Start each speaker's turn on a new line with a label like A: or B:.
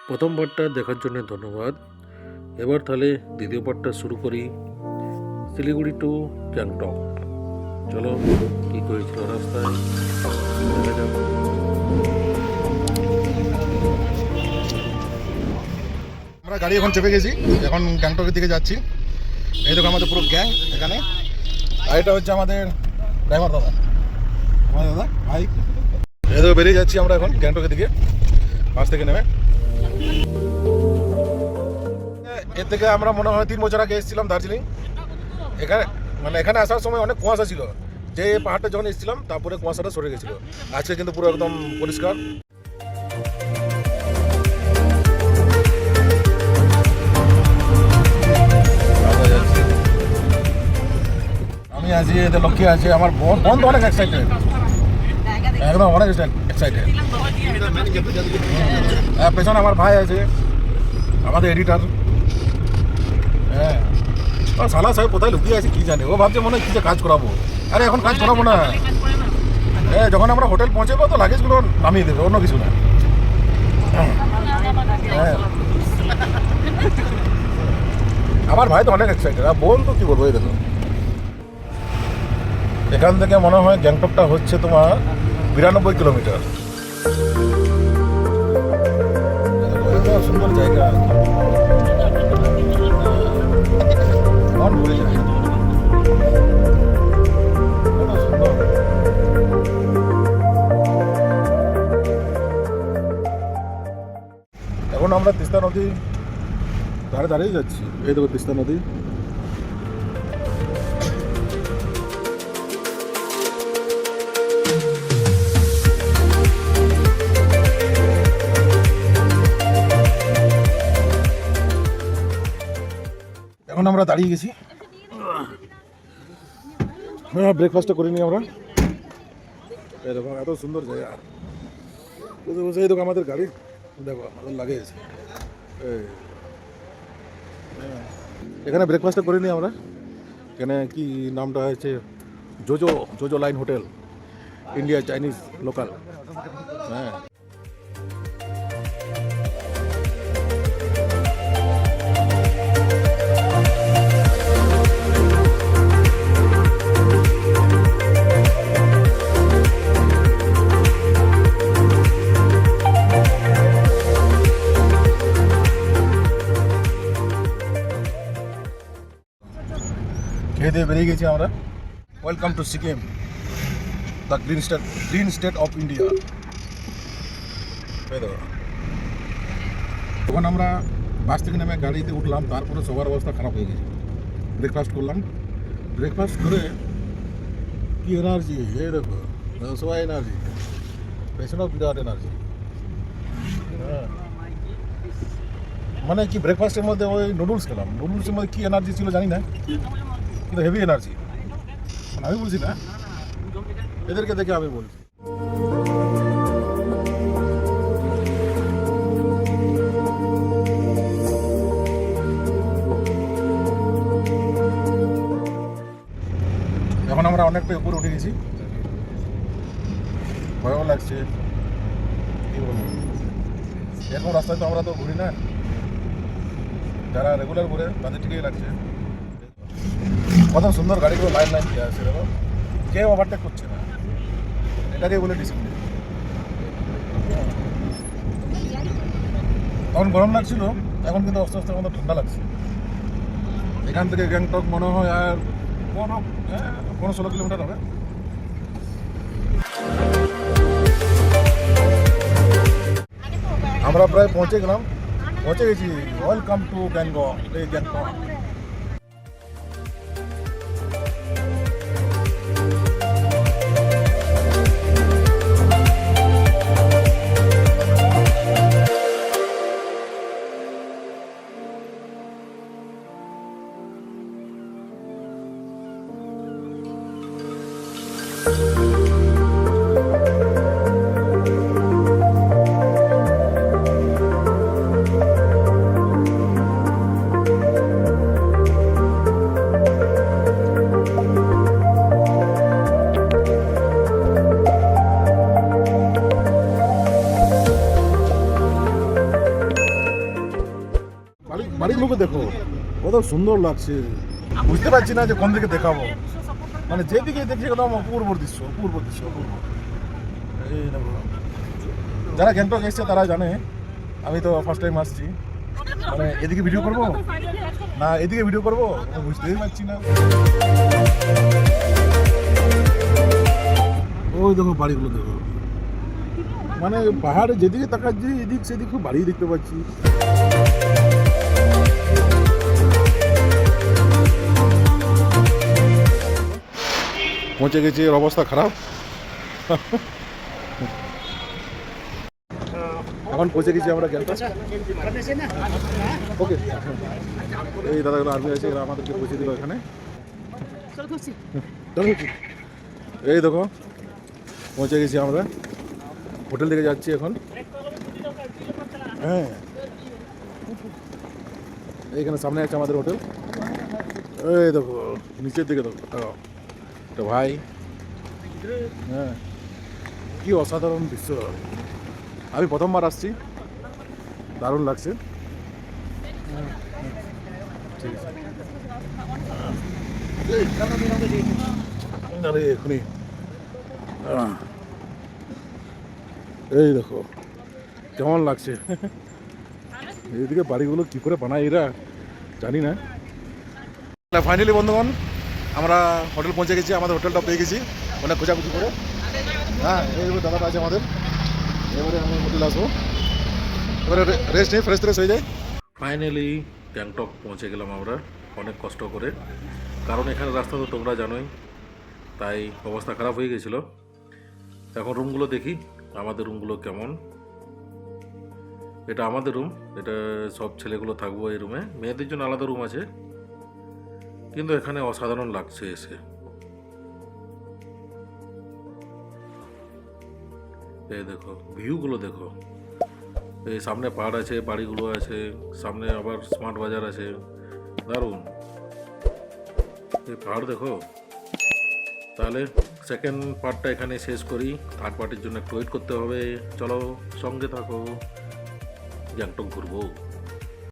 A: প্রথম পার্টটা দেখার জন্য ধন্যবাদ। এবার তাহলে দ্বিতীয় পার্টটা শুরু করি। শিলিগুড়ি টু গ্যাংটক। চলো কী করেছিল রাস্তায় দেখা যাক।
B: আমরা গাড়ি এখন চেপে গেছি, এখন গ্যাংটকের দিকে যাচ্ছি। এই দেখো আমাদের পুরো গ্যাং এখানে। আর এটা হচ্ছে আমাদের ড্রাইভার দাদা, আমাদের দাদা ভাই। এই দেখো বেরিয়ে যাচ্ছি আমরা এখন গ্যাংটকের দিকে বাস থেকে নেমে। এর থেকে আমরা মনে হয় 3 বছর আগে এসেছিলাম দার্জিলিং। এখানে আসার সময় অনেক কুয়াশা ছিল, যে পাহাড়টা যখন এসেছিলাম তারপরে কুয়াশাটা সরে গেছিল। আজকে কিন্তু পুরো একদম পরিষ্কার। আমি আছি, এতে লক্ষ্মী আছে, আমার বোন তো অনেক এক্সাইটেড, একদম অনেক এক্সাইটেড। পেছনে আমার ভাই আছে, আমাদের এডিটার। হ্যাঁ, সালা সাহেব কোথায় লুকিয়ে আছে কি জানে, ও ভাবছে মনে হয় কি যে কাজ করাবো। আরে এখন কাজ করাবো না, যখন আমরা হোটেল পৌঁছবো তো লাগেজগুলো নামিয়ে দেবে, অন্য কিছু না। হ্যাঁ, আমার ভাই তো অনেক এক্সাইটেড, আর বোন তো কি বলবো। এই দেখো এখান থেকে মনে হয় গ্যাংটকটা হচ্ছে তোমার 92 কিলোমিটার। সুন্দর জায়গা, মন ভরে যায়, কত সুন্দর। এখন আমরা তিস্তা নদী ধারে দাঁড়িয়ে যাচ্ছি। এই দেখো তিস্তা নদী। এখন আমরা দাঁড়িয়ে গেছি, হ্যাঁ ব্রেকফাস্টটা করে নিই আমরা। এই দেখো এত সুন্দর জায়গা, এই দেখো আমাদের গাড়ি, দেখো আমাদের লাগেজ। এখানে ব্রেকফাস্টটা করে নিই আমরা। এখানে কি নামটা হচ্ছে JoJo line hotel, India Chinese local. হ্যাঁ, খেয়ে দিয়ে বেরিয়ে গেছি আমরা। Welcome to Sikkim, the green state of India. তখন আমরা বাস থেকে নেমে গাড়িতে উঠলাম, তারপরে সবার অবস্থা খারাপ হয়ে গেছে। ব্রেকফাস্ট করলাম, ব্রেকফাস্ট করে কি এনার্জি, এই দেখো সবাই এনার্জি, পেছনেও বিরাট এনার্জি। মানে কি ব্রেকফাস্টের মধ্যে ওই নুডলস খেলাম, নুডলসের মধ্যে কি এনার্জি ছিল জানি না, কিন্তু হেভি এনার্জি। আমি বলছি না, এদেরকে দেখে আমি বলছি। এখন আমরা অনেকটা উপরে উঠে গেছি, ভয়ও লাগছে, কি বলবো। এরকম রাস্তায় তো আমরা তো ঘুরি না, যারা রেগুলার ঘুরে তাদের ঠিকই লাগছে। কত সুন্দর গাড়িগুলো লাইন লাইন দিয়ে আছে, দেখো কেউ ওভারটেক করছে না, এটাকে বলে ডিসিপ্লিন। তখন গরম লাগছিল, এখন কিন্তু আস্তে আস্তে আমাদের ঠান্ডা লাগছে। এখান থেকে গ্যাংটক মনে হয় আর 15-16 কিলোমিটার হবে। আমরা প্রায় পৌঁছে গেছি। Welcome to Gangtok. বাড়িগুলোকে দেখো কত সুন্দর লাগছে। বুঝতে পারছি না যে কোন দিকে দেখাবো, মানে যেদিকে দেখছি একদম অপূর্ব দৃশ্য, অপূর্ব দৃশ্য, অপূর্ব। এই দেখো, যারা গ্যাংটক এসছে তারা জানে, আমি তো ফার্স্ট টাইম আসছি, মানে এদিকে ভিডিও করবো না এদিকে ভিডিও করবো আমি বুঝতেই পারছি না। ওই দেখো বাড়িগুলো দেখো, মানে পাহাড়ে যেদিকে তাকাচ্ছি এদিক সেদিক বাড়ি দেখতে পাচ্ছি। পৌঁছে গেছি, এর অবস্থা খারাপ। এখন পৌঁছে গেছি আমরা গ্যাংটক। ওকে, এই দাদাগুলো আর্মি আছে, এরা আমাদেরকে পৌঁছে দিল এখানে। এই দেখো পৌঁছে গেছি আমরা, হোটেল থেকে যাচ্ছি এখন। হ্যাঁ, এইখানে সামনে আছে আমাদের হোটেল। এই দেখো নিচের দিকে দেখো, তো ভাই, হ্যাঁ কি অসাধারণ দৃশ্য। আমি প্রথমবার আসছি, দারুণ লাগছে। ঠিক আছে, আরে এখনই এই দেখো কেমন লাগছে। এইদিকে বাড়িগুলো কি করে বানায় এরা জানি না। ফাইনালি বন্ধুগণ আমরা হোটেল পৌঁছে গেছি, আমাদের হোটেলটা পেয়ে গেছি অনেক খোঁজাখুঁজি করে। হ্যাঁ, এইভাবে দাদাটা আছে আমাদের। এবারে আমি হোটেল আসবো, এবারে রেস্ট নিয়ে ফ্রেশ হয়ে যায়।
A: ফাইনালি গ্যাংটক পৌঁছে গেলাম আমরা অনেক কষ্ট করে, কারণ এখানে রাস্তা তো তোমরা জানোই, তাই অবস্থা খারাপ হয়ে গেছিলো। এখন রুমগুলো দেখি আমাদের রুমগুলো কেমন। এটা আমাদের রুম, এটা সব ছেলেগুলো থাকবো এই রুমে, মেয়েদের জন্য আলাদা রুম আছে, কিন্তু এখানে অসাধারণ লাগছে এসে। এই দেখো ভিউগুলো দেখো, এই সামনে পাহাড় আছে, বাড়িগুলো আছে, সামনে আবার স্মার্ট বাজার আছে, দারুণ। এই পাহাড় দেখো। তাহলে সেকেন্ড পার্টটা এখানে শেষ করি, থার্ড পার্টের জন্য একটু ওয়েট করতে হবে। চলো সঙ্গে থাকো, গ্যাংটক ঘুরবো।